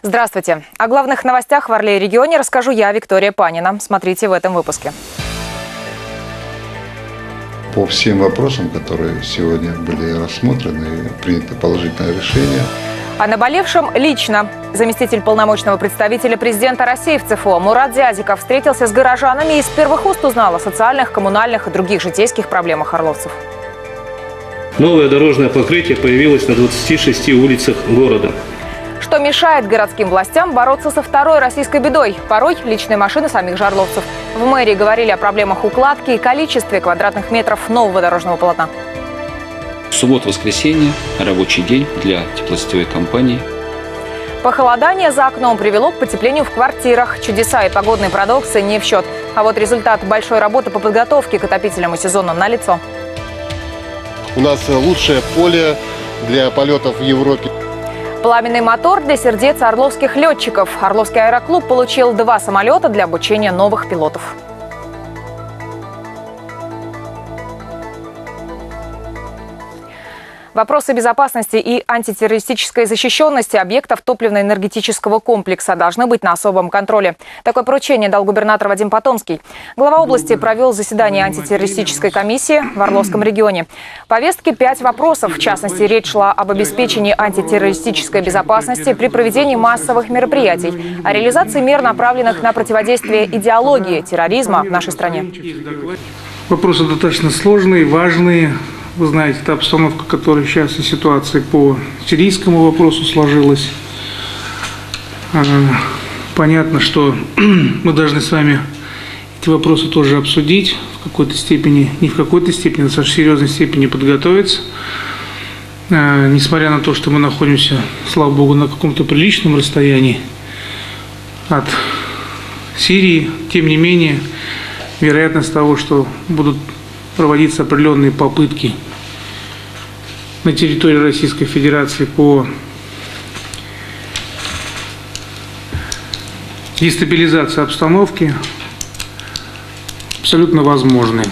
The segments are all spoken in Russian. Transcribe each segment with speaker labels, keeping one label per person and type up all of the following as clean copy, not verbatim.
Speaker 1: Здравствуйте. О главных новостях в Орле и регионе расскажу я, Виктория Панина. Смотрите в этом выпуске.
Speaker 2: По всем вопросам, которые сегодня были рассмотрены, принято положительное решение.
Speaker 1: О наболевшем лично. Заместитель полномочного представителя президента России в ЦФО Мурат Зязиков встретился с горожанами и с первых уст узнал о социальных, коммунальных и других житейских проблемах орловцев.
Speaker 3: Новое дорожное покрытие появилось на 26 улицах города.
Speaker 1: Что мешает городским властям бороться со второй российской бедой? Порой личные машины самих же орловцев. В мэрии говорили о проблемах укладки и количестве квадратных метров нового дорожного полотна.
Speaker 4: Суббота-воскресенье – рабочий день для теплосетевой компании.
Speaker 1: Похолодание за окном привело к потеплению в квартирах. Чудеса и погодные парадоксы не в счет. А вот результат большой работы по подготовке к отопительному сезону налицо.
Speaker 5: У нас лучшее поле для полетов в Европе.
Speaker 1: Пламенный мотор для сердец орловских летчиков. Орловский аэроклуб получил 2 самолета для обучения новых пилотов. Вопросы безопасности и антитеррористической защищенности объектов топливно-энергетического комплекса должны быть на особом контроле. Такое поручение дал губернатор Вадим Потомский. Глава области провел заседание антитеррористической комиссии в Орловском регионе. В повестке 5 вопросов. В частности, речь шла об обеспечении антитеррористической безопасности при проведении массовых мероприятий, о реализации мер, направленных на противодействие идеологии терроризма в нашей стране.
Speaker 6: Вопросы достаточно сложные, важные. Вы знаете, та обстановка, которая сейчас и ситуация по сирийскому вопросу сложилась. Понятно, что мы должны с вами эти вопросы тоже обсудить в какой-то степени, не в какой-то степени, а в достаточно серьезной степени подготовиться. Несмотря на то, что мы находимся, слава богу, на каком-то приличном расстоянии от Сирии, тем не менее, вероятность того, что будут проводиться определенные попытки на территории Российской Федерации по дестабилизации обстановки, абсолютно возможны.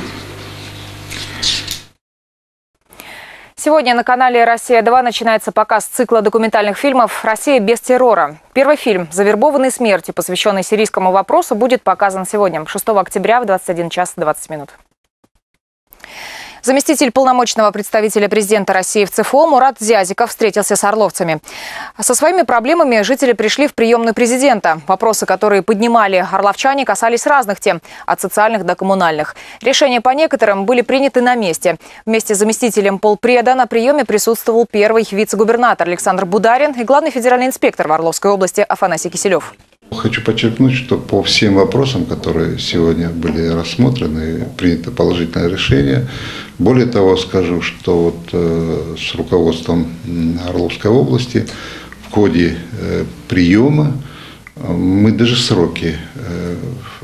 Speaker 1: Сегодня на канале «Россия-2» начинается показ цикла документальных фильмов «Россия без террора». Первый фильм «Завербованный смертью», посвященный сирийскому вопросу, будет показан сегодня, 6 октября в 21 час 20 минут. Заместитель полномочного представителя президента России в ЦФО Мурат Зязиков встретился с орловцами. Со своими проблемами жители пришли в приемную президента. Вопросы, которые поднимали орловчане, касались разных тем, от социальных до коммунальных. Решения по некоторым были приняты на месте. Вместе с заместителем полпреда на приеме присутствовал первый вице-губернатор Александр Бударин и главный федеральный инспектор в Орловской области Афанасий Киселев.
Speaker 2: Хочу подчеркнуть, что по всем вопросам, которые сегодня были рассмотрены, принято положительное решение. Более того, скажу, что с руководством Орловской области в ходе приема мы даже сроки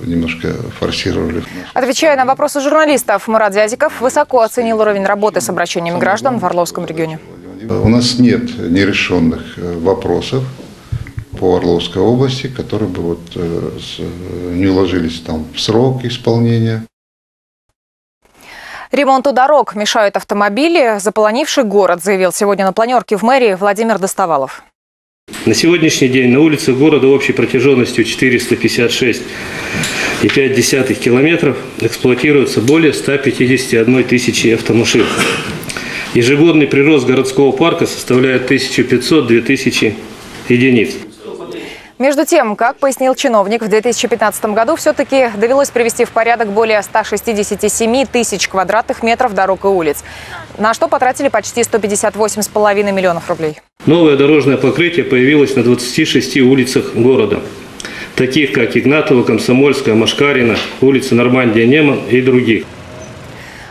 Speaker 2: немножко форсировали.
Speaker 1: Отвечая на вопросы журналистов, Мурат Зязиков высоко оценил уровень работы с обращениями граждан в Орловском регионе.
Speaker 2: У нас нет нерешенных вопросов по Орловской области, которые бы не уложились в срок исполнения.
Speaker 1: Ремонту дорог мешают автомобили, заполонивший город, заявил сегодня на планерке в мэрии Владимир Достовалов.
Speaker 3: На сегодняшний день на улицах города общей протяженностью 456,5 километров эксплуатируется более 151 тысячи автомашин. Ежегодный прирост городского парка составляет 1500-2000 единиц.
Speaker 1: Между тем, как пояснил чиновник, в 2015 году все-таки довелось привести в порядок более 167 тысяч квадратных метров дорог и улиц, на что потратили почти 158,5 миллионов рублей.
Speaker 3: Новое дорожное покрытие появилось на 26 улицах города, таких как Игнатова, Комсомольская, Машкарина, улица Нормандия-Неман и других.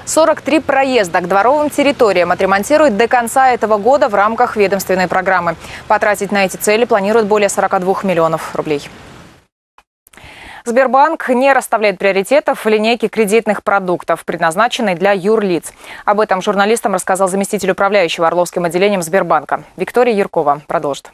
Speaker 1: 43 проезда к дворовым территориям отремонтируют до конца этого года в рамках ведомственной программы. Потратить на эти цели планируют более 42 миллионов рублей. Сбербанк не расставляет приоритетов в линейке кредитных продуктов, предназначенной для юрлиц. Об этом журналистам рассказал заместитель управляющего Орловским отделением Сбербанка. Виктория Яркова продолжит.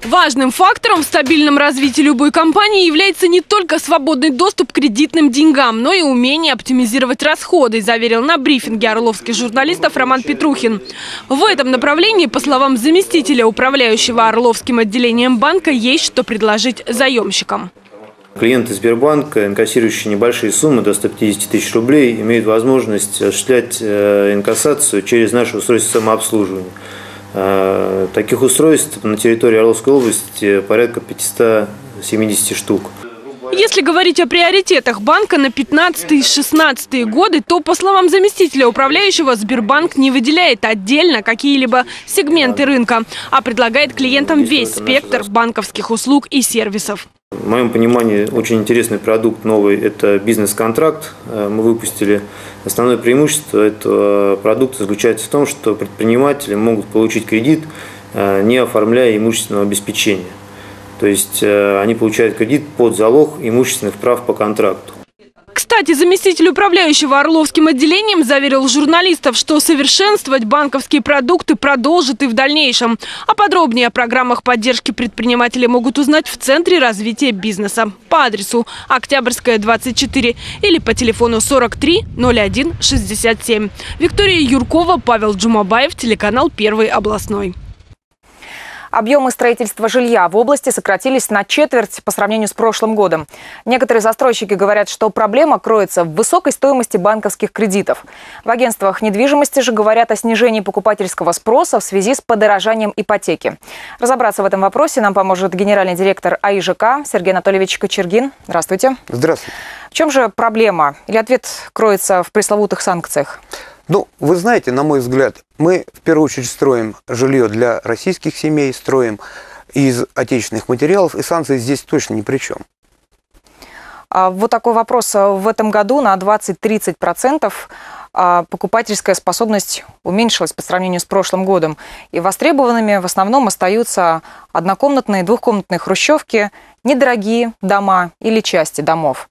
Speaker 7: Важным фактором в стабильном развитии любой компании является не только свободный доступ к кредитным деньгам, но и умение оптимизировать расходы, заверил на брифинге орловских журналистов Роман Петрухин. В этом направлении, по словам заместителя управляющего Орловским отделением банка, есть что предложить заемщикам.
Speaker 8: Клиенты Сбербанка, инкассирующие небольшие суммы до 150 тысяч рублей, имеют возможность осуществлять инкассацию через наше устройство самообслуживания. Таких устройств на территории Орловской области порядка 570 штук.
Speaker 7: Если говорить о приоритетах банка на 15-16 годы, то, по словам заместителя управляющего, Сбербанк не выделяет отдельно какие-либо сегменты рынка, а предлагает клиентам весь спектр банковских услуг и сервисов.
Speaker 8: В моем понимании очень интересный продукт новый – это бизнес-контракт. Мы выпустили. Основное преимущество этого продукта заключается в том, что предприниматели могут получить кредит, не оформляя имущественного обеспечения. То есть они получают кредит под залог имущественных прав по контракту.
Speaker 7: Кстати, заместитель управляющего Орловским отделением заверил журналистов, что совершенствовать банковские продукты продолжит и в дальнейшем. А подробнее о программах поддержки предпринимателей могут узнать в Центре развития бизнеса по адресу Октябрьская, 24 или по телефону 43 01 67. Виктория Юркова, Павел Джумабаев, телеканал «Первый областной».
Speaker 1: Объемы строительства жилья в области сократились на четверть по сравнению с прошлым годом. Некоторые застройщики говорят, что проблема кроется в высокой стоимости банковских кредитов. В агентствах недвижимости же говорят о снижении покупательского спроса в связи с подорожанием ипотеки. Разобраться в этом вопросе нам поможет генеральный директор АИЖК Сергей Анатольевич Кочергин. Здравствуйте.
Speaker 9: Здравствуйте.
Speaker 1: В чем же проблема? Или ответ кроется в пресловутых санкциях?
Speaker 9: Ну, вы знаете, на мой взгляд, мы в первую очередь строим жилье для российских семей, строим из отечественных материалов, и санкции здесь точно ни при чем.
Speaker 1: Вот такой вопрос. В этом году на 20-30% покупательская способность уменьшилась по сравнению с прошлым годом. И востребованными в основном остаются однокомнатные, двухкомнатные хрущевки, недорогие дома или части домов.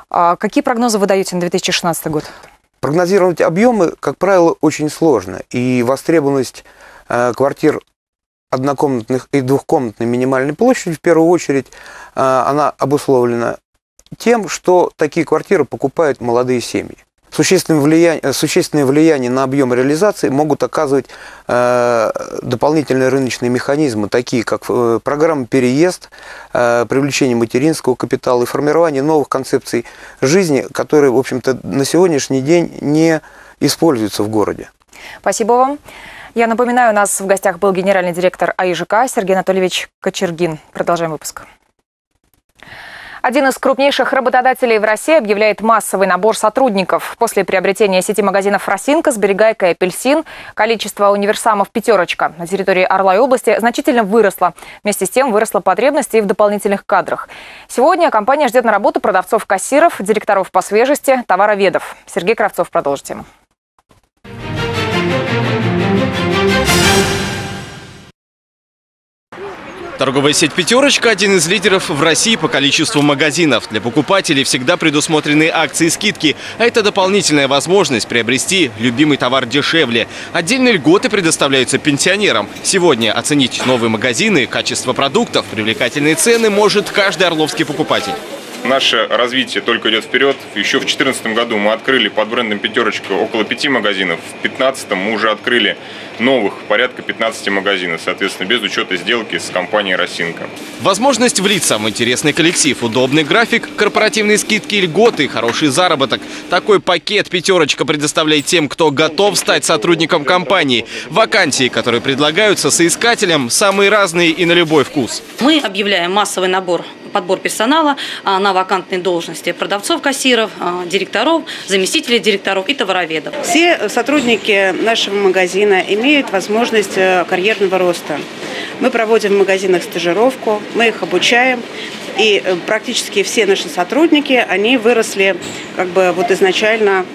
Speaker 1: Какие прогнозы вы даете на 2016 год?
Speaker 9: Прогнозировать объемы, как правило, очень сложно. И востребованность квартир однокомнатных и двухкомнатной минимальной площади, в первую очередь, она обусловлена тем, что такие квартиры покупают молодые семьи. Существенное влияние на объем реализации могут оказывать дополнительные рыночные механизмы, такие как программа «Переезд», привлечение материнского капитала и формирование новых концепций жизни, которые, в общем-то, на сегодняшний день не используются в городе.
Speaker 1: Спасибо вам. Я напоминаю, у нас в гостях был генеральный директор АИЖК Сергей Анатольевич Кочергин. Продолжаем выпуск. Один из крупнейших работодателей в России объявляет массовый набор сотрудников. После приобретения сети магазинов «Росинка», «Сберегайка» и «Апельсин» количество универсамов «Пятерочка» на территории Орла и области значительно выросло. Вместе с тем выросла потребность и в дополнительных кадрах. Сегодня компания ждет на работу продавцов-кассиров, директоров по свежести, товароведов. Сергей Кравцов продолжит тему.
Speaker 10: Торговая сеть «Пятерочка» – один из лидеров в России по количеству магазинов. Для покупателей всегда предусмотрены акции и скидки, а это дополнительная возможность приобрести любимый товар дешевле. Отдельные льготы предоставляются пенсионерам. Сегодня оценить новые магазины, качество продуктов, привлекательные цены может каждый орловский покупатель.
Speaker 11: Наше развитие только идет вперед. Еще в 2014 году мы открыли под брендом «Пятерочка» около 5 магазинов. В 2015 мы уже открыли новых порядка 15 магазинов, соответственно, без учета сделки с компанией «Росинка».
Speaker 10: Возможность влиться в интересный коллектив, удобный график, корпоративные скидки и льготы, хороший заработок. Такой пакет «Пятерочка» предоставляет тем, кто готов стать сотрудником компании. Вакансии, которые предлагаются соискателям, самые разные и на любой вкус.
Speaker 12: Мы объявляем массовый подбор персонала на вакантные должности продавцов, кассиров, директоров, заместителей директоров и товароведов.
Speaker 13: Все сотрудники нашего магазина имеют возможность карьерного роста. Мы проводим в магазинах стажировку, мы их обучаем. И практически все наши сотрудники, они выросли изначально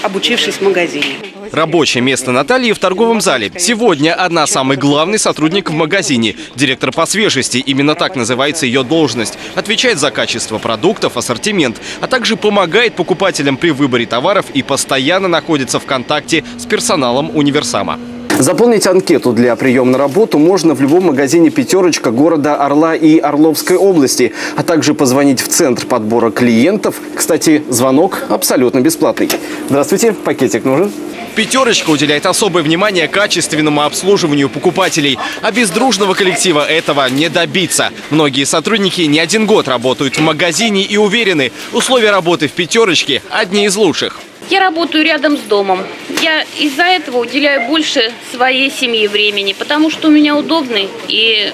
Speaker 13: обучившись в магазине.
Speaker 10: Рабочее место Натальи в торговом зале. Сегодня она самый главный сотрудник в магазине. Директор по свежести, именно так называется ее должность. Отвечает за качество продуктов, ассортимент, а также помогает покупателям при выборе товаров и постоянно находится в контакте с персоналом универсама. Заполнить анкету для приема на работу можно в любом магазине «Пятерочка» города Орла и Орловской области, а также позвонить в центр подбора клиентов. Кстати, звонок абсолютно бесплатный. Здравствуйте, пакетик нужен? «Пятерочка» уделяет особое внимание качественному обслуживанию покупателей. А без дружного коллектива этого не добиться. Многие сотрудники не один год работают в магазине и уверены, условия работы в «Пятерочке» одни из лучших.
Speaker 14: Я работаю рядом с домом. Я из-за этого уделяю больше своей семье времени, потому что у меня удобный и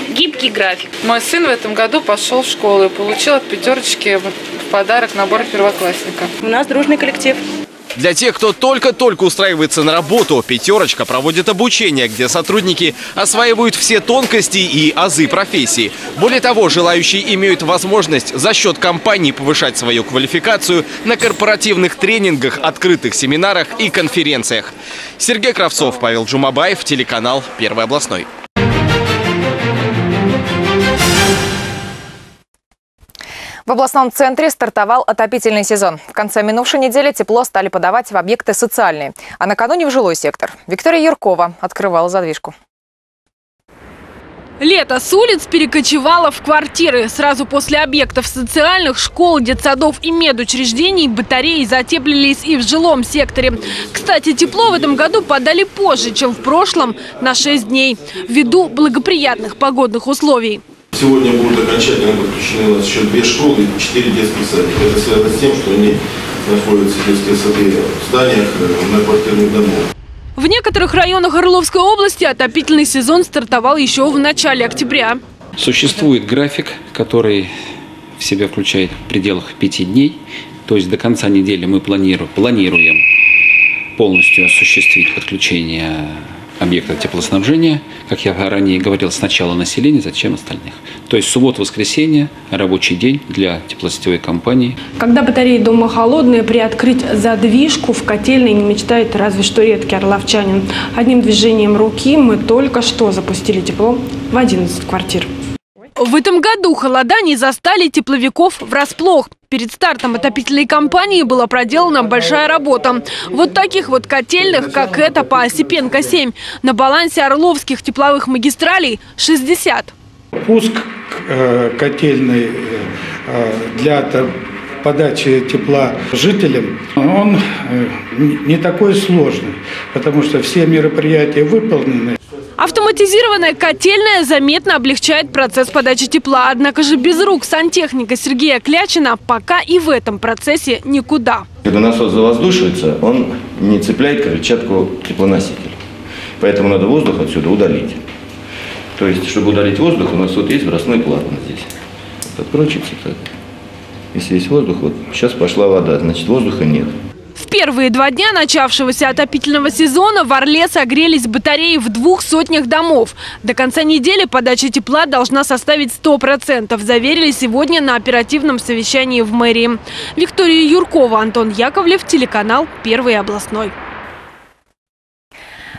Speaker 14: гибкий график.
Speaker 15: Мой сын в этом году пошел в школу и получил от «Пятерочки» в подарок набор первоклассника.
Speaker 13: У нас дружный коллектив.
Speaker 10: Для тех, кто только-только устраивается на работу, «Пятерочка» проводит обучение, где сотрудники осваивают все тонкости и азы профессии. Более того, желающие имеют возможность за счет компании повышать свою квалификацию на корпоративных тренингах, открытых семинарах и конференциях. Сергей Кравцов, Павел Джумабаев, телеканал «Первый областной».
Speaker 1: В областном центре стартовал отопительный сезон. В конце минувшей недели тепло стали подавать в объекты социальные, а накануне в жилой сектор. Виктория Юркова открывала задвижку.
Speaker 7: Лето с улиц перекочевало в квартиры. Сразу после объектов социальных, школ, детсадов и медучреждений батареи затеплились и в жилом секторе. Кстати, тепло в этом году подали позже, чем в прошлом, на 6 дней, ввиду благоприятных погодных условий.
Speaker 16: Сегодня будут окончательно подключены у нас еще 2 школы и 4 детских садика. Это связано с тем, что они находятся, детские сады, в зданиях многоквартирных домов.
Speaker 7: В некоторых районах Орловской области отопительный сезон стартовал еще в начале октября.
Speaker 4: Существует график, который в себя включает в пределах 5 дней. То есть до конца недели мы планируем полностью осуществить подключение объекта теплоснабжения, как я ранее говорил, сначала населения, затем остальных. То есть суббота-воскресенье, рабочий день для теплосетевой компании.
Speaker 17: Когда батареи дома холодные, приоткрыть задвижку в котельной не мечтает разве что редкий орловчанин. Одним движением руки мы только что запустили тепло в 11 квартир.
Speaker 7: В этом году холода не застали тепловиков врасплох. Перед стартом отопительной кампании была проделана большая работа. Вот таких вот котельных, как эта по Осипенко 7, на балансе орловских тепловых магистралей 60.
Speaker 18: Пуск котельной для подачи тепла жителям, он не такой сложный, потому что все мероприятия выполнены.
Speaker 7: Автоматизированная котельная заметно облегчает процесс подачи тепла. Однако же без рук сантехника Сергея Клячина пока и в этом процессе никуда.
Speaker 19: Когда насос завоздушивается, он не цепляет крыльчатку теплоносителя. Поэтому надо воздух отсюда удалить. То есть, чтобы удалить воздух, у нас вот есть бросной клапан здесь. Вот откручивается так. Если есть воздух, вот сейчас пошла вода, значит воздуха нет.
Speaker 7: В первые 2 дня начавшегося отопительного сезона в Орле согрелись батареи в 200 домов. До конца недели подача тепла должна составить 100%, заверили сегодня на оперативном совещании в мэрии. Виктория Юркова, Антон Яковлев, телеканал «Первый областной».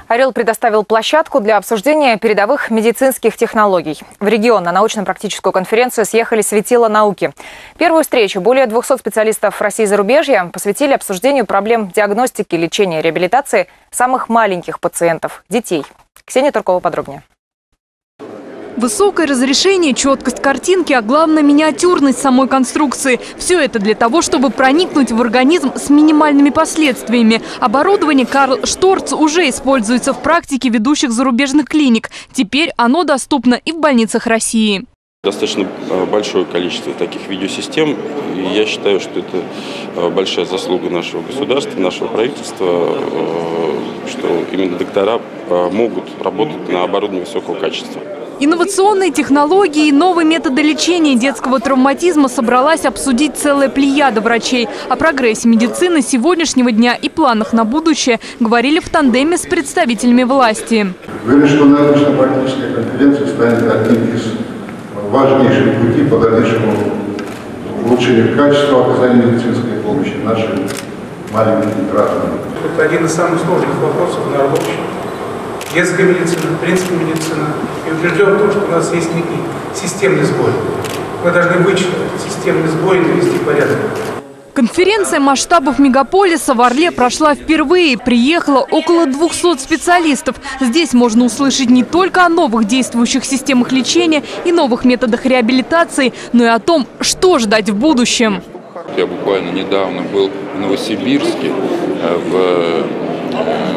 Speaker 1: Орел предоставил площадку для обсуждения передовых медицинских технологий. В регион на научно-практическую конференцию съехали светила науки. Первую встречу более 200 специалистов России и зарубежья посвятили обсуждению проблем диагностики, лечения и реабилитации самых маленьких пациентов – детей. Ксения Туркова подробнее.
Speaker 20: Высокое разрешение, четкость картинки, а главное миниатюрность самой конструкции. Все это для того, чтобы проникнуть в организм с минимальными последствиями. Оборудование Карл Шторц уже используется в практике ведущих зарубежных клиник. Теперь оно доступно и в больницах России.
Speaker 21: Достаточно большое количество таких видеосистем. И я считаю, что это большая заслуга нашего государства, нашего правительства, что именно доктора могут работать на оборудовании высокого качества.
Speaker 20: Инновационные технологии и новые методы лечения детского травматизма собралась обсудить целая плеяда врачей. О прогрессе медицины сегодняшнего дня и планах на будущее говорили в тандеме с представителями власти.
Speaker 2: Уверен, что научно-практическая конференция станет одним из важнейших путей по дальнейшему улучшению качества оказания медицинской помощи нашим маленьким гражданам.
Speaker 6: Это один из самых сложных вопросов на рабочем. Детская медицина, принципы медицины. И утвержден в том, что у нас есть некий системный сбой. Мы должны вычислить системный сбой и навести порядок.
Speaker 20: Конференция масштабов мегаполиса в Орле прошла впервые. Приехало около 200 специалистов. Здесь можно услышать не только о новых действующих системах лечения и новых методах реабилитации, но и о том, что ждать в будущем.
Speaker 5: Я буквально недавно был в Новосибирске, в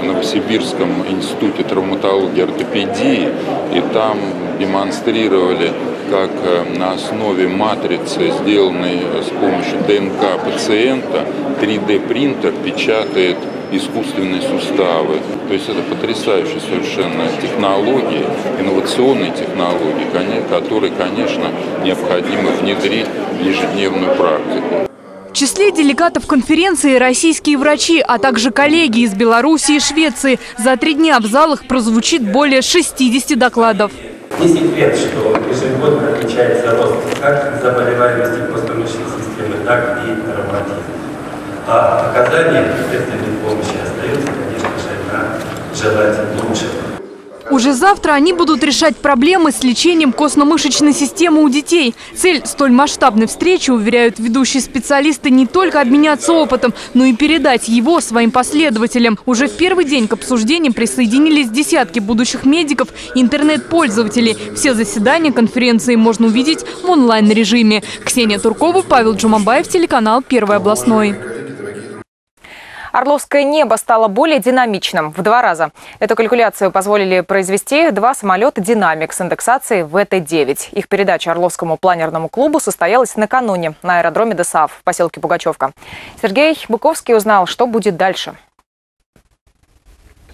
Speaker 5: Новосибирском институте травматологии и ортопедии, и там демонстрировали, как на основе матрицы, сделанной с помощью ДНК пациента, 3D-принтер печатает искусственные суставы. То есть это потрясающие совершенно технологии, инновационные технологии, которые, конечно, необходимо внедрить в ежедневную практику.
Speaker 20: В числе делегатов конференции российские врачи, а также коллеги из Беларуси и Швеции. За 3 дня в залах прозвучит более 60 докладов.
Speaker 22: Не секрет, что ежегодно отмечается рост как заболеваемости постмышечной системы, так и травматизма. А оказание следственной помощи остается, конечно же, на желать лучшего.
Speaker 20: Уже завтра они будут решать проблемы с лечением костно-мышечной системы у детей. Цель столь масштабной встречи, уверяют ведущие специалисты, не только обменяться опытом, но и передать его своим последователям. Уже в первый день к обсуждениям присоединились десятки будущих медиков и интернет-пользователей. Все заседания конференции можно увидеть в онлайн-режиме. Ксения Туркова, Павел Джумабаев, телеканал «Первый областной».
Speaker 1: Орловское небо стало более динамичным в 2 раза. Эту калькуляцию позволили произвести 2 самолета «Динамик» с индексацией ВТ-9. Их передача Орловскому планерному клубу состоялась накануне на аэродроме ДСААФ в поселке Пугачевка. Сергей Быковский узнал, что будет дальше.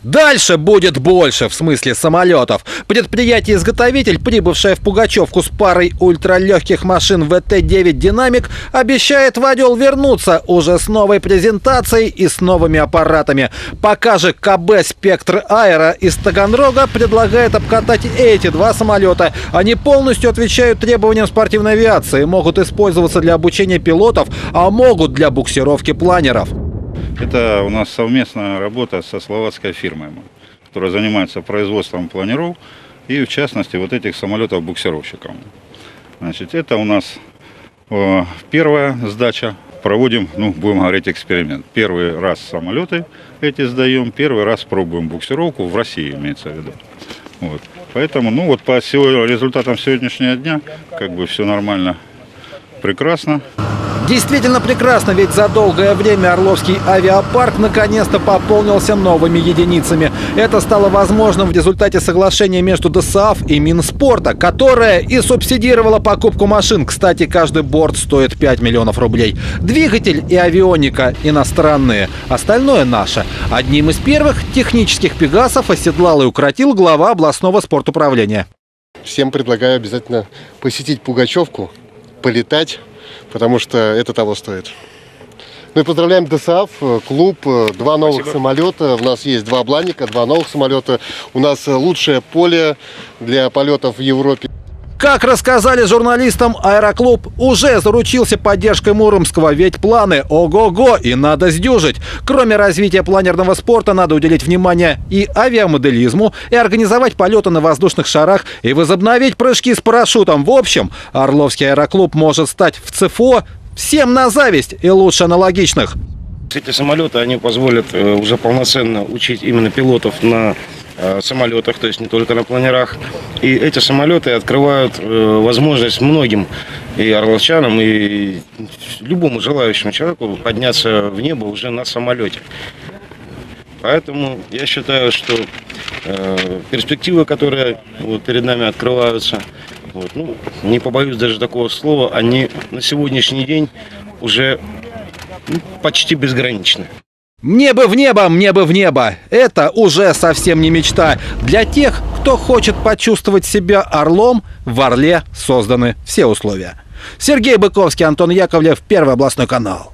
Speaker 23: Дальше будет больше, в смысле самолетов. Предприятие-изготовитель, прибывшее в Пугачевку с парой ультралегких машин ВТ-9 «Динамик», обещает в Орел вернуться уже с новой презентацией и с новыми аппаратами. Пока же КБ «Спектр Аэро» из Таганрога предлагает обкатать эти 2 самолета. Они полностью отвечают требованиям спортивной авиации, могут использоваться для обучения пилотов, а могут для буксировки планеров.
Speaker 24: Это у нас совместная работа со словацкой фирмой, которая занимается производством планеров и, в частности, вот этих самолетов-буксировщиков. Значит, это у нас первая сдача. Проводим, будем говорить, эксперимент. Первый раз самолеты эти сдаем, первый раз пробуем буксировку в России, имеется в виду. Вот. Поэтому, по результатам сегодняшнего дня, все нормально, прекрасно.
Speaker 23: Действительно прекрасно, ведь за долгое время Орловский авиапарк наконец-то пополнился новыми единицами. Это стало возможным в результате соглашения между ДСААФ и Минспорта, которое и субсидировало покупку машин. Кстати, каждый борт стоит 5 миллионов рублей. Двигатель и авионика иностранные, остальное наше. Одним из первых технических пегасов оседлал и укротил глава областного спортуправления.
Speaker 25: Всем предлагаю обязательно посетить Пугачевку, полетать, потому что это того стоит. Мы поздравляем ДСААФ, клуб, 2 новых самолета. У нас есть 2 бланника, 2 новых самолета. У нас лучшее поле для полетов в Европе.
Speaker 23: Как рассказали журналистам, аэроклуб уже заручился поддержкой Муромского, ведь планы ого-го и надо сдюжить. Кроме развития планерного спорта, надо уделить внимание и авиамоделизму, и организовать полеты на воздушных шарах, и возобновить прыжки с парашютом. В общем, Орловский аэроклуб может стать в ЦФО всем на зависть и лучше аналогичных.
Speaker 26: Эти самолеты, они позволят уже полноценно учить именно пилотов на самолетах, то есть не только на планерах. И эти самолеты открывают возможность многим и орловчанам, и любому желающему человеку подняться в небо уже на самолете. Поэтому я считаю, что перспективы, которые перед нами открываются, не побоюсь даже такого слова, они на сегодняшний день уже почти безграничны.
Speaker 23: Мне бы в небо, мне бы в небо. Это уже совсем не мечта. Для тех, кто хочет почувствовать себя орлом, в Орле созданы все условия. Сергей Быковский, Антон Яковлев, Первый областной канал.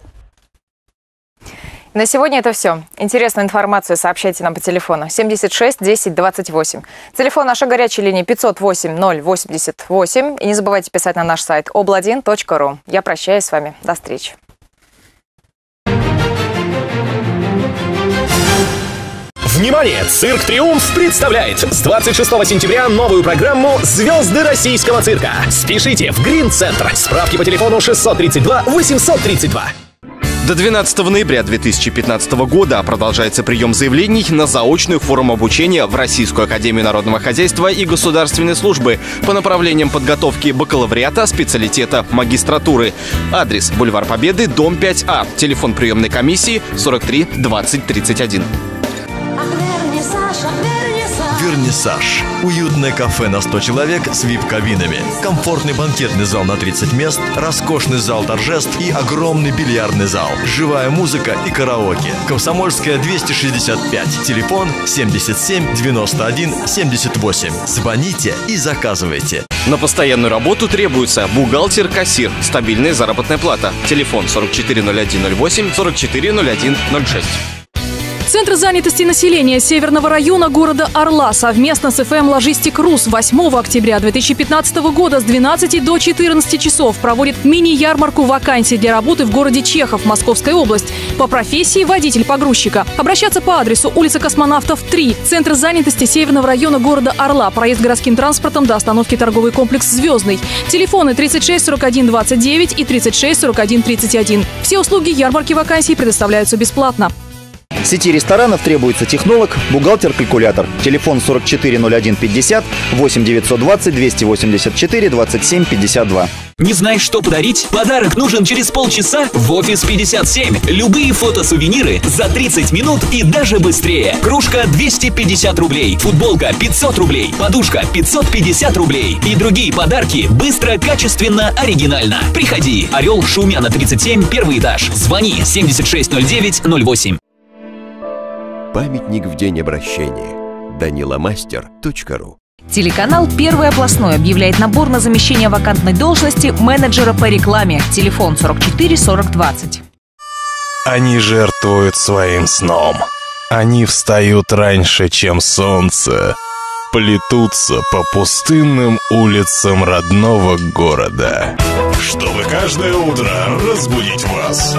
Speaker 1: На сегодня это все. Интересную информацию сообщайте нам по телефону 76 10 28. Телефон нашей горячей линии 508 088. И не забывайте писать на наш сайт obl1.ru. Я прощаюсь с вами. До встречи.
Speaker 27: Внимание! Цирк «Триумф» представляет с 26 сентября новую программу «Звезды российского цирка». Спешите в Грин-центр. Справки по телефону 632 832.
Speaker 10: До 12 ноября 2015 года продолжается прием заявлений на заочную форму обучения в Российскую академию народного хозяйства и государственной службы по направлениям подготовки бакалавриата, специалитета, магистратуры. Адрес: бульвар Победы, дом 5А. Телефон приемной комиссии 43 20 31.
Speaker 3: Вернисаж. Уютное кафе на 100 человек с VIP-кабинами. Комфортный банкетный зал на 30 мест, роскошный зал торжеств и огромный бильярдный зал. Живая музыка и караоке. Комсомольская, 265. Телефон 77 91 78. Звоните и заказывайте.
Speaker 10: На постоянную работу требуется бухгалтер, кассир, стабильная заработная плата. Телефон 44 01 08 44 01 06.
Speaker 20: Центр занятости населения Северного района города Орла совместно с FM Logistic Rus 8 октября 2015 года с 12 до 14 часов проводит мини-ярмарку вакансий для работы в городе Чехов, Московская область. По профессии водитель погрузчика. Обращаться по адресу улица Космонавтов, 3. Центр занятости Северного района города Орла. Проезд городским транспортом до остановки торговый комплекс «Звездный». Телефоны 36 41 29 и 36 41 31. Все услуги ярмарки вакансий предоставляются бесплатно.
Speaker 8: В сети ресторанов требуется технолог, бухгалтер-калькулятор. Телефон 44 01 50 8 920 284 27 52.
Speaker 9: Не знаешь, что подарить? Подарок нужен через полчаса в офис 57. Любые фотосувениры за 30 минут и даже быстрее. Кружка 250 рублей, футболка 500 рублей, подушка 550 рублей и другие подарки быстро, качественно, оригинально. Приходи. Орел, Шумяна, 37, первый этаж. Звони 7609 08.
Speaker 11: Памятник в день обращения. danilamaster.ru.
Speaker 1: Телеканал «Первый областной» объявляет набор на замещение вакантной должности менеджера по рекламе. Телефон 44 40 20.
Speaker 12: Они жертвуют своим сном. Они встают раньше, чем солнце. Плетутся по пустынным улицам родного города, чтобы каждое утро разбудить вас.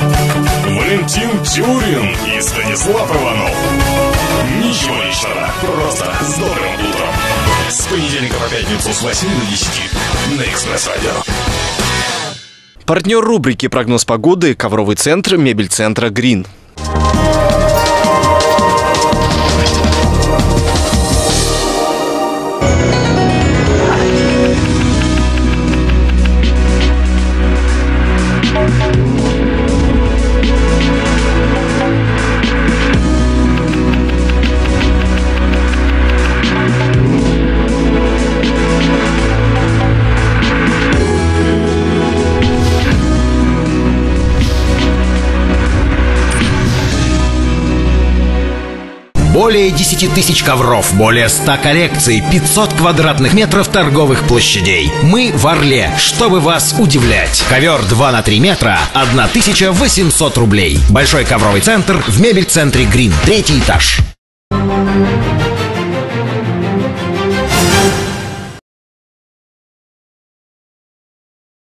Speaker 12: Валентин Тюрин и Станислав Иванов. Ничего личного, просто с добрым утром. С понедельника по пятницу с 8 до 10 на Экспресс-радио.
Speaker 10: Партнер рубрики «Прогноз погоды» — ковровый центр мебель-центра «Грин».
Speaker 14: Более 10 тысяч ковров, более 100 коллекций, 500 квадратных метров торговых площадей. Мы в Орле, чтобы вас удивлять. Ковер 2 на 3 метра, 1800 рублей. Большой ковровый центр в мебель-центре «Грин», 3-й этаж.